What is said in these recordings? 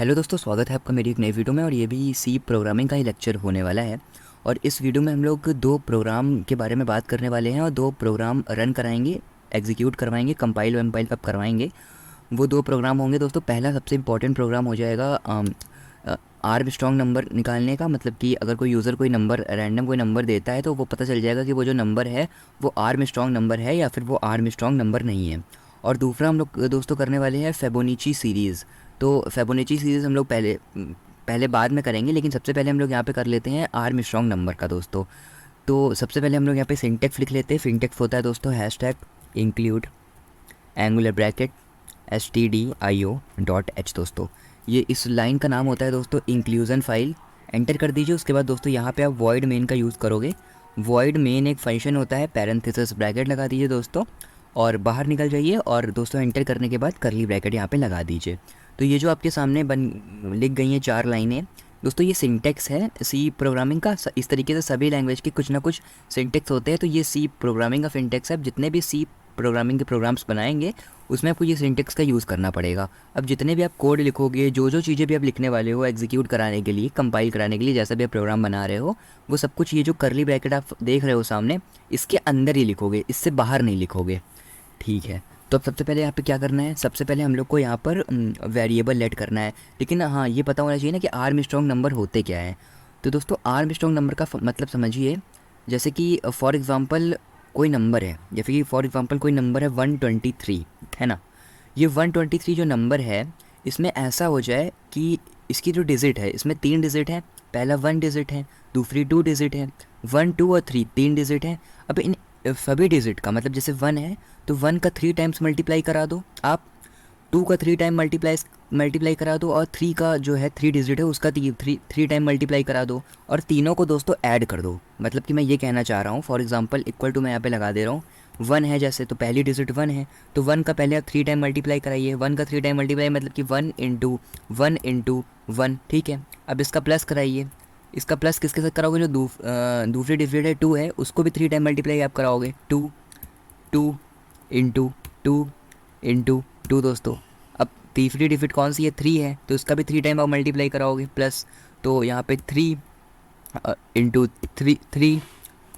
Hello दोस्तों, स्वागत है आपका मेरी एक नई वीडियो में। और ये भी सी प्रोग्रामिंग का ही लेक्चर होने वाला है। और इस वीडियो में हम लोग दो प्रोग्राम के बारे में बात करने वाले हैं और दो प्रोग्राम रन कराएंगे, एग्जीक्यूट करवाएंगे, कंपाइल वम्पाइल कब करवाएंगे। वो दो प्रोग्राम होंगे दोस्तों। पहला सबसे इंपॉर्टेंट प्रोग्राम हो जाएगा आर्म स्ट्रॉन्ग नंबर निकालने का। मतलब कि अगर कोई यूज़र कोई नंबर रैंडम कोई नंबर देता है तो वो पता चल जाएगा कि वो जो नंबर है वो आर्म स्ट्रॉन्ग नंबर है या फिर वो आर्म स्ट्रॉन्ग नंबर नहीं है। और दूसरा हम लोग दोस्तों करने वाले हैं फेबोनिची सीरीज़। तो फेबोनिची सीरीज़ हम लोग पहले बाद में करेंगे, लेकिन सबसे पहले हम लोग यहाँ पे कर लेते हैं आर्म स्ट्रॉन्ग नंबर का दोस्तों। तो सबसे पहले हम लोग यहाँ पे सिंटेक्स लिख लेते हैं। सिंटेक्स होता है दोस्तों hashtag include angular bracket stdio.h दोस्तों। ये इस लाइन का नाम होता है दोस्तों इंक्लूजन फाइल। एंटर कर दीजिए। उसके बाद दोस्तों यहाँ पे आप वॉइड मेन का यूज़ करोगे। वॉइड मेन एक फंक्शन होता है, पैरेंथेसिस ब्रैकेट लगा दीजिए दोस्तों और बाहर निकल जाइए। और दोस्तों एंटर करने के बाद करली ब्रैकेट यहाँ पे लगा दीजिए। तो ये जो आपके सामने लिख गई हैं 4 लाइनें दोस्तों, ये सिंटेक्स है सी प्रोग्रामिंग का। इस तरीके से सभी लैंग्वेज के कुछ ना कुछ सिंटेक्स होते हैं। तो ये सी प्रोग्रामिंग का सिंटेक्स है। जितने भी सी प्रोग्रामिंग के प्रोग्राम्स बनाएंगे उसमें आपको ये सिंटेक्स का यूज़ करना पड़ेगा। अब जितने भी आप कोड लिखोगे, जो चीज़ें भी आप लिखने वाले हो एग्जीक्यूट कराने के लिए, कंपाइल कराने के लिए, जैसा भी आप प्रोग्राम बना रहे हो, वो सब कुछ ये जो करली ब्रैकेट आप देख रहे हो सामने, इसके अंदर ही लिखोगे, इससे बाहर नहीं लिखोगे। ठीक है। तो अब सबसे पहले यहाँ पे क्या करना है, सबसे पहले हम लोग को यहाँ पर वेरिएबल लेट करना है। लेकिन हाँ, ये पता होना चाहिए ना कि आर्म स्ट्रॉन्ग नंबर होते क्या है। तो दोस्तों आर्म स्ट्रॉन्ग नंबर का मतलब समझिए, जैसे कि फॉर एग्ज़ाम्पल कोई नंबर है, या फिर फॉर एग्ज़ाम्पल कोई नंबर है 123, है ना। ये 123 जो नंबर है, इसमें ऐसा हो जाए कि इसकी जो डिजिट है इसमें 3 डिजिट है। पहला 1 डिजिट है, दूसरी 2 डिजिट है, 1 2 और 3 3 डिजिट है। अब इन सभी डिजिट का मतलब जैसे 1 है तो 1 का 3 टाइम्स मल्टीप्लाई करा दो आप, 2 का 3 टाइम मल्टीप्लाई करा दो, और 3 का जो है 3 डिजिट है उसका 3 टाइम मल्टीप्लाई करा दो। और तीनों को दोस्तों ऐड कर दो। मतलब कि मैं ये कहना चाह रहा हूँ, फॉर एग्जांपल इक्वल टू मैं यहाँ पे लगा दे रहा हूँ। 1 है जैसे, तो पहली डिजिट 1 है, तो 1 का पहले आप 3 टाइम मल्टीप्लाई कराइए। 1 का 3 टाइम मल्टीप्लाई मतलब कि 1 इंटू 1 इंटू 1। ठीक है। अब इसका प्लस कराइए। इसका प्लस किसके साथ कराओगे, जो दूसरी डिजिट है 2 है, उसको भी 3 टाइम मल्टीप्लाई आप कराओगे। 2 2 इंटू 2 इंटू 2 दोस्तों। अब तीसरी डिजिट कौन सी है, 3 है, तो इसका भी 3 टाइम आप मल्टीप्लाई कराओगे प्लस। तो यहाँ पे 3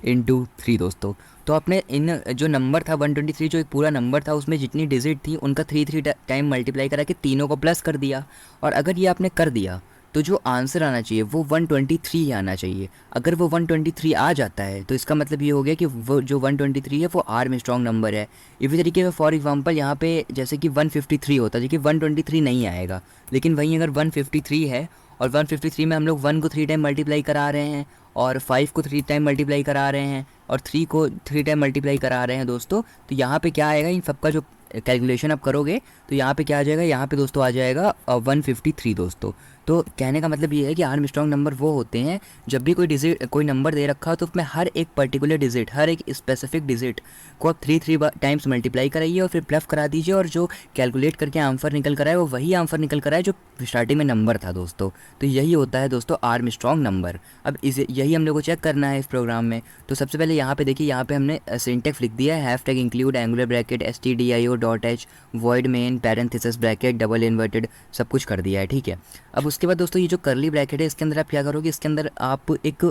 इंटू 3 दोस्तों। तो आपने इन जो नंबर था 123, जो एक पूरा नंबर था, उसमें जितनी डिजिट थी उनका 3 टाइम मल्टीप्लाई करा के तीनों को प्लस कर दिया। और अगर ये आपने कर दिया तो जो आंसर आना चाहिए वो 123 ही आना चाहिए। अगर वो 123 आ जाता है तो इसका मतलब ये हो गया कि वो जो 123 है वो आर्म स्ट्रॉन्ग नंबर है। इसी तरीके से फॉर एग्जांपल यहाँ पे जैसे कि 153 होता है, जो कि 123 नहीं आएगा। लेकिन वहीं अगर 153 है और 153 में हम लोग 1 को 3 टाइम मल्टीप्लाई करा रहे हैं और 5 को 3 टाइम मल्टीप्लाई करा रहे हैं और 3 को 3 टाइम मल्टीप्लाई करा रहे हैं दोस्तों, तो यहाँ पे क्या आएगा, इन सबका जो कैलकुलेशन आप करोगे तो यहाँ पे क्या आ जाएगा, यहाँ पे दोस्तों आ जाएगा 153 दोस्तों। तो कहने का मतलब ये है कि आर्म स्ट्रॉन्ग नंबर वो होते हैं जब भी कोई नंबर दे रखा हो तो उसमें हर एक पर्टिकुलर डिजिट, हर एक स्पेसिफिक डिजिट को आप 3 टाइम्स मल्टीप्लाई कराइए और फिर प्लस करा दीजिए, और जो कैलकुलेट करके आंसर निकल कर आए वो वही आंसर निकल कर आए जो स्टार्टिंग में नंबर था दोस्तों। तो यही होता है दोस्तों आर्म स्ट्रॉन्ग नंबर। अब इसे यही हम लोग को चेक करना है इस प्रोग्राम में। तो सबसे पहले यहाँ पे देखिए, यहाँ पे हमने सिंटेक्स लिख दिया है, hashtag include angular bracket stdio.h void main parenthesis bracket double inverted, सब कुछ कर दिया है। ठीक है। अब उसके बाद दोस्तों ये जो करली ब्रैकेट है इसके अंदर आप क्या करोगे, इसके अंदर आप एक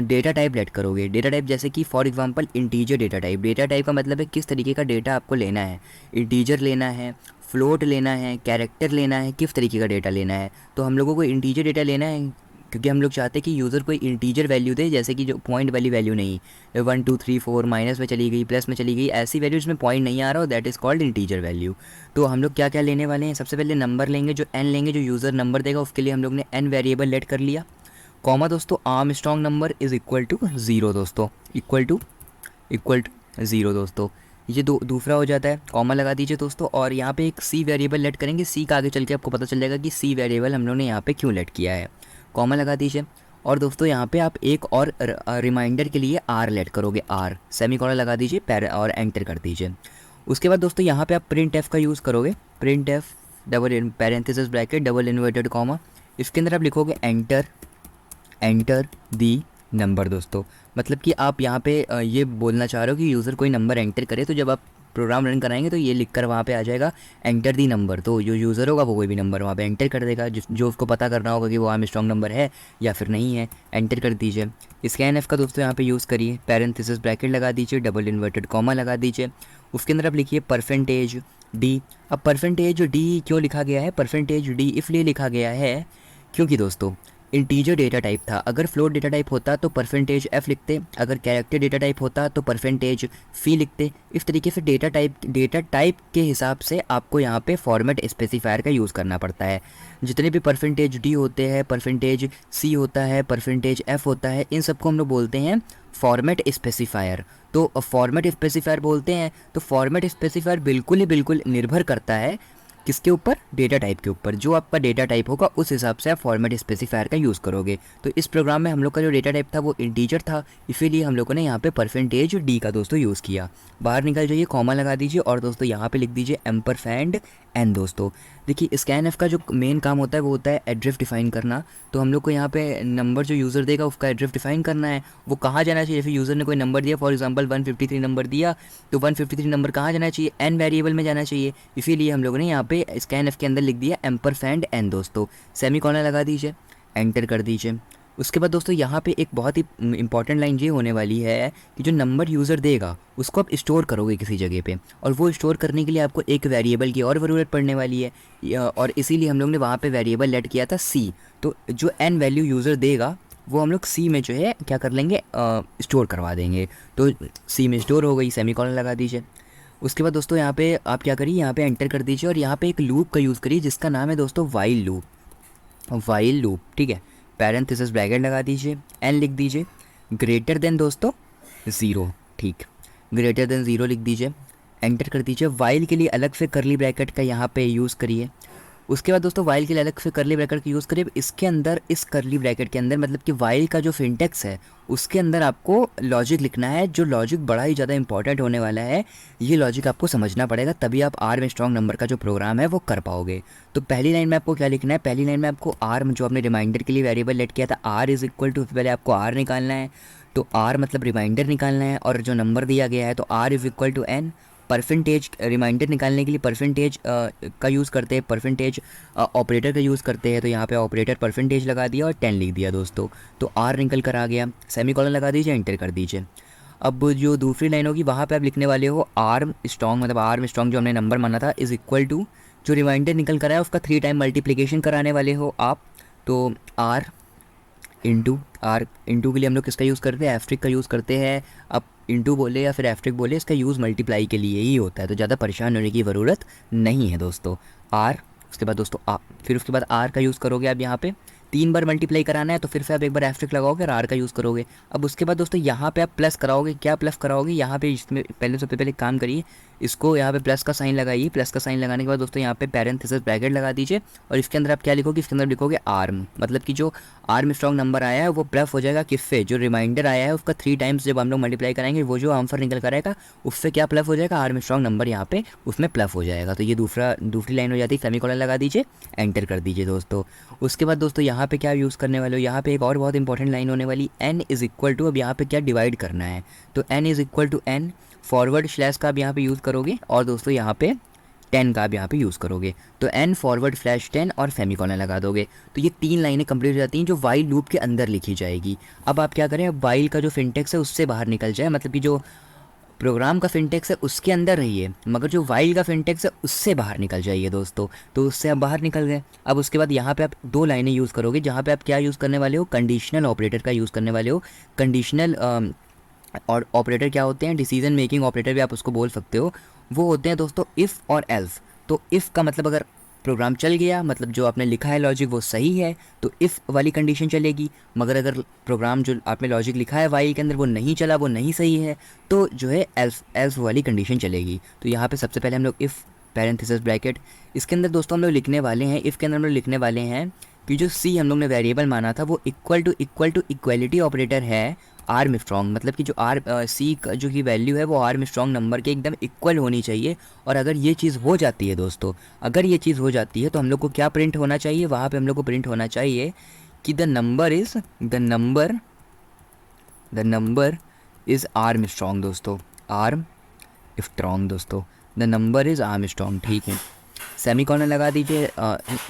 डेटा टाइप लेट करोगे। डेटा टाइप जैसे कि for example integer data type. Data type का मतलब है किस तरीके का डेटा आपको लेना है, इंटीजर लेना है, फ्लोट लेना है, कैरेक्टर लेना है, किस तरीके का डेटा लेना है। तो हम लोगों को इंटीजर डेटा लेना है क्योंकि हम लोग चाहते हैं कि यूज़र कोई इंटीजर वैल्यू दे, जैसे कि जो पॉइंट वाली वैल्यू नहीं, 1 2 3 4 माइनस में चली गई, प्लस में चली गई, ऐसी वैल्यू जिसमें पॉइंट नहीं आ रहा हो, that is called integer value. तो हम लोग क्या क्या लेने वाले हैं, सबसे पहले नंबर लेंगे, जो n लेंगे, जो यूज़र नंबर देगा उसके लिए हम लोग ने n वेरिएबल लेट कर लिया। कॉमा दोस्तों Armstrong number is equal to 0 दोस्तों, इक्वल टू 0 दोस्तों। ये दूसरा हो जाता है, कॉमा लगा दीजिए दोस्तों। और यहाँ पे एक सी वेरिएबल लेट करेंगे। सी का आगे चल के आपको पता चल जाएगा कि सी वेरिएबल हम लोग ने यहाँ पे क्यों लेट किया है। कॉमा लगा दीजिए। और दोस्तों यहाँ पे आप एक और रिमाइंडर के लिए आर लेट करोगे, आर सेमीकोलन लगा दीजिए और एंटर कर दीजिए। उसके बाद दोस्तों यहाँ पे आप प्रिंट एफ का यूज़ करोगे। Print F double parenthesis bracket double inverted comma, इसके अंदर आप लिखोगे एंटर दी नंबर दोस्तों। मतलब कि आप यहाँ पे ये बोलना चाह रहे हो कि यूज़र कोई नंबर एंटर करे, तो जब आप प्रोग्राम रन कराएंगे तो ये लिख कर वहाँ पे आ जाएगा एंटर दी नंबर। तो जो यूज़र होगा वो कोई भी नंबर वहाँ पे एंटर कर देगा, जो उसको पता करना होगा कि वो आर्मस्ट्रॉन्ग नंबर है या फिर नहीं है, एंटर कर दीजिए। स्कैन एफ का दोस्तों यहाँ पे यूज़ करिए, पैरेंथेसिस ब्रैकेट लगा दीजिए, डबल इन्वर्टेड कॉमा लगा दीजिए, उसके अंदर आप लिखिए परसेंटेज डी। अब परसेंटेज डी क्यों लिखा गया है, परसेंटेज डी इसलिए लिखा गया है क्योंकि दोस्तों इंटीजर डेटा टाइप था। अगर फ्लोट डेटा टाइप होता तो परसेंटेज एफ लिखते, अगर कैरेक्टर डेटा टाइप होता तो परसेंटेज फी लिखते। इस तरीके से डेटा टाइप के हिसाब से आपको यहाँ पे फॉर्मेट स्पेसिफायर का यूज़ करना पड़ता है। जितने भी परसेंटेज डी होते हैं, परसेंटेज सी होता है, परसेंटेज एफ होता है, इन सबको हम लोग बोलते हैं फॉर्मेट स्पेसिफायर। तो फॉर्मेट स्पेसिफायर बोलते हैं तो फॉर्मेट स्पेसिफायर बिल्कुल ही बिल्कुल निर्भर करता है किसके ऊपर, डेटा टाइप के ऊपर। जो आपका डेटा टाइप होगा उस हिसाब से आप फॉर्मेट स्पेसिफायर का यूज़ करोगे। तो इस प्रोग्राम में हम लोग का जो डेटा टाइप था वो इंटीजर था, इसीलिए हम लोगों ने यहाँ पे परसेंटेज डी का दोस्तों यूज़ किया। बाहर निकल जाइए, कॉमा लगा दीजिए और दोस्तों यहाँ पे लिख दीजिए एम्परसैंड एन। दोस्तों देखिए स्कैन एफ का जो मेन काम होता है वो होता है एड्रेस डिफाइन करना। तो हम लोग को यहाँ पे नंबर जो यूज़र देगा उसका एड्रेस डिफाइन करना है, वो कहाँ जाना चाहिए। फिर यूज़र ने कोई नंबर दिया, फॉर एग्जांपल 153 नंबर दिया, तो 153 नंबर कहाँ जाना चाहिए, एन वेरिएबल में जाना चाहिए। इसीलिए हम लोगों ने यहाँ पे स्कैन एफ के अंदर लिख दिया एम्परसैंड एन। दोस्तों सेमीकोलन लगा दीजिए, एंटर कर दीजिए। उसके बाद दोस्तों यहाँ पे एक बहुत ही इंपॉर्टेंट लाइन ये होने वाली है कि जो नंबर यूज़र देगा उसको आप स्टोर करोगे किसी जगह पे, और वो स्टोर करने के लिए आपको एक वेरिएबल की और ज़रूरत पड़ने वाली है, और इसीलिए हम लोग ने वहाँ पे वेरिएबल लेट किया था सी। तो जो एन वैल्यू यूज़र देगा वो हम लोग सी में जो है क्या कर लेंगे, स्टोर करवा देंगे। तो सी में स्टोर हो गई, सेमीकोलन लगा दीजिए। उसके बाद दोस्तों यहाँ पे आप क्या करिए, यहाँ पे एंटर कर दीजिए और यहाँ पे एक लूप का यूज़ करिए जिसका नाम है दोस्तों वाइल लूप। वाइल लूप, ठीक है। पैरेंथेसिस ब्रैकेट लगा दीजिए, एन लिख दीजिए, ग्रेटर देन दोस्तों ज़ीरो, ठीक, ग्रेटर देन ज़ीरो लिख दीजिए, एंटर कर दीजिए। वाइल के लिए अलग से करली ब्रैकेट का यहाँ पे यूज़ करिए। उसके बाद दोस्तों वाइल के लिए अलग से करली ब्रैकेट का यूज़ करिए। इसके अंदर, इस करली ब्रैकेट के अंदर मतलब कि वाइल का जो सिंटैक्स है उसके अंदर आपको लॉजिक लिखना है, जो लॉजिक बड़ा ही ज़्यादा इंपॉर्टेंट होने वाला है। ये लॉजिक आपको समझना पड़ेगा, तभी आप आर में स्ट्रॉन्ग नंबर का जो प्रोग्राम है वो कर पाओगे। तो पहली लाइन में आपको क्या लिखना है, पहली लाइन में आपको आर, जो आपने रिमाइंडर के लिए वेरिएबल लेट किया था आर इज़ इक्वल टू, पहले आपको आर निकालना है, तो आर मतलब रिमाइंडर निकालना है, और जो नंबर दिया गया है तो R is equal to N. Percentage remainder निकालने के लिए परसेंटेज का यूज़ करते हैं, परसेंटेज ऑपरेटर का यूज़ करते हैं। तो यहाँ पे ऑपरेटर परसेंटेज लगा दिया और 10 लिख दिया दोस्तों, तो आर निकल कर आ गया। सेमीकोलन लगा दीजिए, एंटर कर दीजिए। अब जो दूसरी लाइन होगी वहाँ पे आप लिखने वाले हो आर्म स्ट्रॉन्ग, मतलब आर्म स्ट्रॉन्ग जो हमने नंबर माना था इज़ इक्वल टू, जो रिमाइंडर निकल कर आया उसका 3 टाइम मल्टीप्लिकेशन कराने वाले हो आप। तो आर इंटू, आर इंटू के लिए हम लोग किसका यूज़ करते हैं, एस्ट्रिक का यूज़ करते हैं। अब इंटू बोले या फिर एस्ट्रिक बोले, इसका यूज़ मल्टीप्लाई के लिए ही होता है, तो ज़्यादा परेशान होने की ज़रूरत नहीं है दोस्तों। आर, उसके बाद दोस्तों फिर उसके बाद आर का यूज़ करोगे आप यहाँ पे 3 बार मल्टीप्लाई कराना है, तो फिर से आप एक बार एस्ट्रिक लगाओगे और आर का यूज़ करोगे। अब उसके बाद दोस्तों यहाँ पे आप प्लस कराओगे, क्या प्लस कराओगे, यहाँ पे इसमें पहले सबसे पहले काम करिए, इसको यहाँ पे प्लस का साइन लगाइए। प्लस का साइन लगाने के बाद दोस्तों यहाँ पे पैरेंथेसिस ब्रैकेट लगा दीजिए और इसके अंदर आप क्या लिखोगे, इसके अंदर लिखोगे आर्म, मतलब कि जो आर्म स्ट्रॉन्ग नंबर आया है वो प्लस हो जाएगा किससे, जो रिमाइंडर आया है उसका 3 टाइम्स जब हम लोग मल्टीप्लाई कराएंगे वो जो आंसर निकल कर आएगा उससे क्या प्लस हो जाएगा, आर्म स्ट्रॉन्ग नंबर यहाँ पे उसमें प्लस हो जाएगा। तो ये दूसरी लाइन हो जाती है। सेमीकोलन लगा दीजिए, एंटर कर दीजिए दोस्तों। उसके बाद दोस्तों यहाँ पे क्या यूज़ करने वाले हो, यहाँ पे एक और बहुत इंपॉर्टेंट लाइन होने वाली, एन इज़ इक्वल टू, अब यहाँ पे क्या डिवाइड करना है, तो N is equal to N, forward slash का आप यहाँ पे यूज़ करोगे और दोस्तों यहाँ पे 10 का आप यहाँ पे यूज़ करोगे, तो एन फॉरवर्ड स्लैश 10 और सेमीकोलन लगा दोगे। तो ये 3 लाइनें कंप्लीट हो जाती हैं जो वाइल लूप के अंदर लिखी जाएगी। अब आप क्या करें, अब वाइल का जो सिंटैक्स है उससे बाहर निकल जाए, मतलब कि जो प्रोग्राम का सिंटैक्स है उसके अंदर रहिए, मगर जो वाइल का सिंटैक्स है उससे बाहर निकल जाइए दोस्तों। तो उससे आप बाहर निकल गए। अब उसके बाद यहाँ पे आप 2 लाइनें यूज़ करोगे जहाँ पे आप क्या यूज़ करने वाले हो, कंडीशनल ऑपरेटर का यूज़ करने वाले हो। कंडीशनल और ऑपरेटर क्या होते हैं, डिसीजन मेकिंग ऑपरेटर भी आप उसको बोल सकते हो। वो होते हैं दोस्तों इफ़ और एल्स। तो इफ़ का मतलब अगर प्रोग्राम चल गया, मतलब जो आपने लिखा है लॉजिक वो सही है तो इफ़ वाली कंडीशन चलेगी, मगर अगर प्रोग्राम जो आपने लॉजिक लिखा है वाइल के अंदर वो नहीं चला, वो नहीं सही है, तो जो है एल्स वाली कंडीशन चलेगी। तो यहाँ पे सबसे पहले हम लोग इफ़ पैरेंथेसिस ब्रैकेट, इसके अंदर दोस्तों हम लोग लिखने वाले हैं, इफ़ के अंदर हम लोग लिखने वाले हैं कि जो सी हम लोग ने वेरिएबल माना था वो इक्वल टू इक्वलिटी ऑपरेटर है आर्म स्ट्रॉन्ग, मतलब कि जो सी का जो की वैल्यू है वो आर्म स्ट्रॉन्ग नंबर के एकदम इक्वल होनी चाहिए। और अगर ये चीज़ हो जाती है दोस्तों, अगर ये चीज़ हो जाती है तो हम लोग को क्या प्रिंट होना चाहिए, वहाँ पे हम लोग को प्रिंट होना चाहिए कि the number is arm strong दोस्तों, आर्म स्ट्रॉन्ग दोस्तों, the number is arm strong. ठीक है, सेमी कॉलन लगा दीजिए,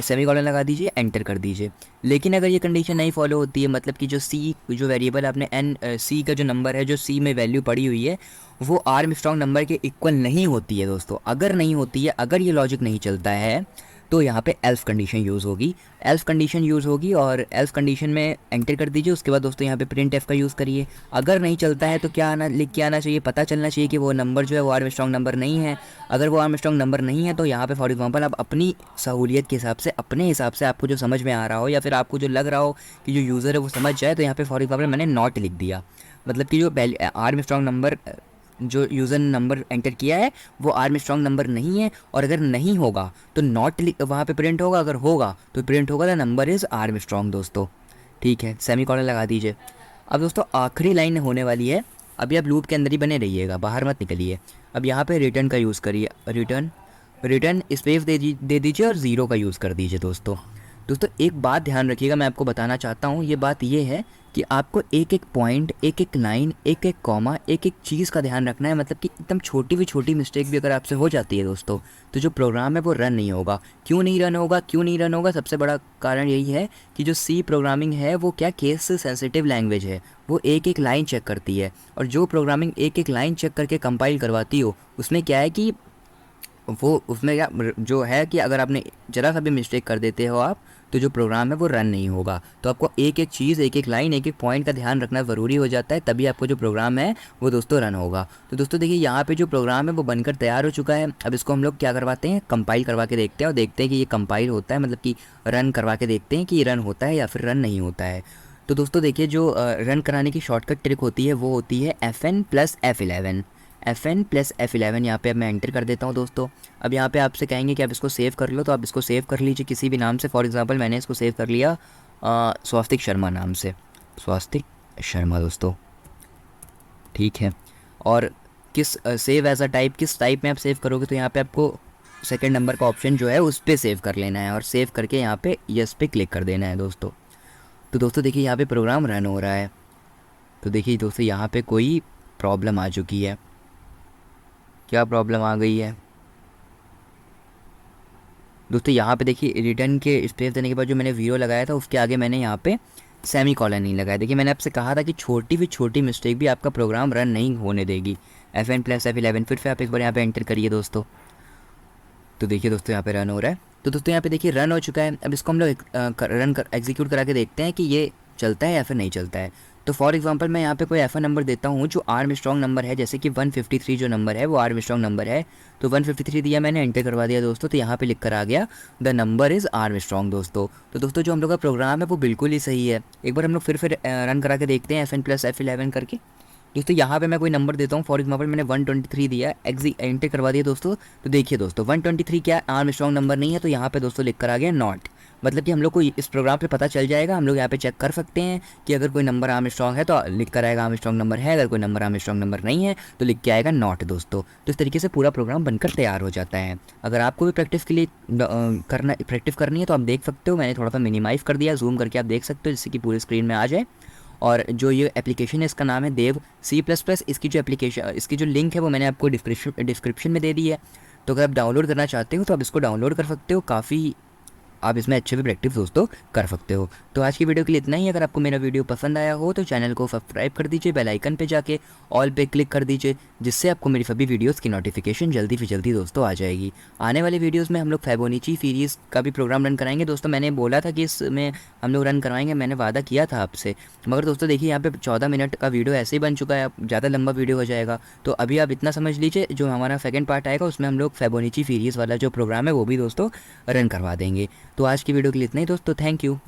सेमी कॉलन लगा दीजिए, एंटर कर दीजिए। लेकिन अगर ये कंडीशन नहीं फॉलो होती है, मतलब कि जो सी जो वेरिएबल आपने एन सी का जो नंबर है, जो सी में वैल्यू पड़ी हुई है, वो आर्म स्ट्रॉन्ग नंबर के इक्वल नहीं होती है दोस्तों। अगर नहीं होती है, अगर ये लॉजिक नहीं चलता है, तो यहाँ पे एल्फ कंडीशन यूज़ होगी। एल्फ कंडीशन यूज़ होगी और एल्फ कंडीशन में एंटर कर दीजिए। उसके बाद दोस्तों यहाँ पे प्रिंट एफ का यूज़ करिए। अगर नहीं चलता है तो क्या आना, लिख के आना चाहिए, पता चलना चाहिए कि वो नंबर जो है वो आर्म स्ट्रॉन्ग नंबर नहीं है। अगर वो आर्म स्ट्रॉन्ग नंबर नहीं है तो यहाँ पे फॉर एग्जांपल आप अपनी सहूलियत के हिसाब से, अपने हिसाब से, आपको जो समझ में आ रहा हो या फिर आपको जो लग रहा हो कि जो यूज़र है वो समझ जाए, तो यहाँ पे फॉर एग्जांपल मैंने नॉट लिख दिया। मतलब कि जो आर्म स्ट्रॉन्ग नंबर जो यूज़र ने नंबर एंटर किया है वो आर्म स्ट्रॉन्ग नंबर नहीं है। और अगर नहीं होगा तो नॉट वहाँ पे प्रिंट होगा, अगर होगा तो प्रिंट होगा the number is arm strong दोस्तों। ठीक है, सेमी कॉलन लगा दीजिए। अब दोस्तों आखिरी लाइन होने वाली है, अभी आप लूप के अंदर ही बने रहिएगा, बाहर मत निकलिए। अब यहाँ पे रिटर्न का यूज़ करिए, रिटर्न रिटर्न स्पेस दे दीजिए और ज़ीरो का यूज़ कर दीजिए दोस्तों। दोस्तों एक बात ध्यान रखिएगा, मैं आपको बताना चाहता हूँ, ये बात ये है कि आपको एक एक पॉइंट, एक एक लाइन, एक एक कॉमा, एक एक चीज़ का ध्यान रखना है। मतलब कि एकदम छोटी मिस्टेक भी अगर आपसे हो जाती है दोस्तों, तो जो प्रोग्राम है वो रन नहीं होगा। क्यों नहीं रन होगा, क्यों नहीं रन होगा? सबसे बड़ा कारण यही है कि जो सी प्रोग्रामिंग है वो क्या, केस सेंसिटिव लैंग्वेज है, वो एक एक लाइन चेक करती है। और जो प्रोग्रामिंग एक एक लाइन चेक करके कंपाइल करवाती हो, उसमें क्या है कि वो उसमें क्या जो है कि अगर आपने ज़रा सा भी मिस्टेक कर देते हो आप, तो जो प्रोग्राम है वो रन नहीं होगा। तो आपको एक एक चीज़, एक एक लाइन, एक एक पॉइंट का ध्यान रखना ज़रूरी हो जाता है, तभी आपको जो प्रोग्राम है वो दोस्तों रन होगा। तो दोस्तों देखिए यहाँ पे जो प्रोग्राम है वो बनकर तैयार हो चुका है। अब इसको हम लोग क्या करवाते हैं, कंपाइल करवा के देखते हैं और देखते हैं कि ये कंपाइल होता है, मतलब कि रन करवा के देखते हैं कि ये रन होता है या फिर रन नहीं होता है। तो दोस्तों देखिए जो रन कराने की शॉर्टकट ट्रिक होती है वो होती है FN+F11। FN+F11 यहाँ पे अब मैं एंटर कर देता हूँ दोस्तों। अब यहाँ पे आपसे कहेंगे कि आप इसको सेव कर लो, तो आप इसको सेव कर लीजिए किसी भी नाम से। फॉर एग्जांपल मैंने इसको सेव कर लिया स्वास्तिक शर्मा नाम से, स्वास्तिक शर्मा दोस्तों। ठीक है, और किस सेव एज अ टाइप, किस टाइप में आप सेव करोगे, तो यहाँ पे आपको सेकंड नंबर का ऑप्शन जो है उस पर सेव कर लेना है और सेव करके यहाँ पे यस पे क्लिक कर देना है दोस्तों। तो दोस्तों देखिए यहाँ पे प्रोग्राम रन हो रहा है। तो देखिए दोस्तों यहाँ पे कोई प्रॉब्लम आ चुकी है। क्या प्रॉब्लम आ गई है दोस्तों? यहाँ पे देखिए रिटर्न के स्पेस देने के बाद जो मैंने ज़ीरो लगाया था उसके आगे मैंने यहाँ पे सेमी कॉलन नहीं लगाया। देखिए मैंने आपसे कहा था कि छोटी मिस्टेक भी आपका प्रोग्राम रन नहीं होने देगी। FN+F11 फिर से आप एक बार यहाँ पे एंटर करिए दोस्तों। तो देखिए दोस्तों यहाँ पे रन हो रहा है। तो दोस्तों यहाँ पे देखिए रन हो चुका है। अब इसको हम लोग एग्जीक्यूट करा के देखते हैं कि ये चलता है या फिर नहीं चलता है। तो फॉर एग्जांपल मैं यहाँ पे कोई ऐसा नंबर देता हूँ जो आर्म स्ट्रॉन्ग नंबर है, जैसे कि 153 जो नंबर है वो आर्म स्ट्रॉन्ग नंबर है। तो 153 दिया मैंने, एंटर करवा दिया दोस्तों, तो यहाँ पे लिख कर आ गया the number is arm strong दोस्तों। तो दोस्तों जो हम लोग का प्रोग्राम है वो बिल्कुल ही सही है। एक बार हम लोग फिर रन करा के देखते हैं FN+F11 करके। दोस्तों यहाँ पे मैं कोई नंबर देता हूँ, फॉर एग्जांपल मैंने 123 दिया, एंटर करवा दिया दोस्तों। तो देखिए दोस्तों 123 क्या आर्म स्ट्रॉन्ग नंबर नहीं है, तो यहाँ पे दोस्तों लिख कर आ गया नॉट। मतलब कि हम लोग को इस प्रोग्राम पे पता चल जाएगा, हम लोग यहाँ पे चेक कर सकते हैं कि अगर कोई नंबर आर्म स्ट्रॉन्ग है तो लिख कर आएगा आर्म स्ट्रॉन्ग नंबर है, अगर कोई नंबर आर्म स्ट्रॉन्ग नंबर नहीं है तो लिख के आएगा नॉट दोस्तों। तो इस तरीके से पूरा प्रोग्राम बनकर तैयार हो जाता है। अगर आपको भी प्रैक्टिस के लिए प्रैक्टिस करनी है तो आप देख सकते हो, मैंने थोड़ा सा मिनिमाइज़ कर दिया, जूम करके आप देख सकते हो जिससे कि पूरी स्क्रीन में आ जाए। और जो ये एप्लीकेशन है इसका नाम है देव C++। इसकी जो एप्लीकेशन, इसकी जो लिंक है वो मैंने आपको डिस्क्रिप्शन में दे दी है। तो अगर आप डाउनलोड करना चाहते हो तो आप इसको डाउनलोड कर सकते हो, काफ़ी आप इसमें अच्छे भी प्रैक्टिस दोस्तों कर सकते हो। तो आज की वीडियो के लिए इतना ही। अगर आपको मेरा वीडियो पसंद आया हो तो चैनल को सब्सक्राइब कर दीजिए, बेल आइकन पे जाके ऑल पे क्लिक कर दीजिए, जिससे आपको मेरी सभी वीडियोस की नोटिफिकेशन जल्दी से जल्दी दोस्तों आ जाएगी। आने वाले वीडियोस में हम लोग फैबोनीची सीरीज़ का भी प्रोग्राम रन कराएंगे दोस्तों। मैंने बोला था कि इसमें हम लोग रन करवाएंगे, मैंने वादा किया था आपसे, मगर दोस्तों देखिए यहाँ पे 14 मिनट का वीडियो ऐसे ही बन चुका है, अब ज़्यादा लंबा वीडियो हो जाएगा। तो अभी आप इतना समझ लीजिए, जो हमारा सेकंड पार्ट आएगा उसमें हम लोग फैबोनीची सीरीज़ वाला जो प्रोग्राम है वो भी दोस्तों रन करवा देंगे। तो आज की वीडियो के लिए इतना ही दोस्तों, थैंक यू।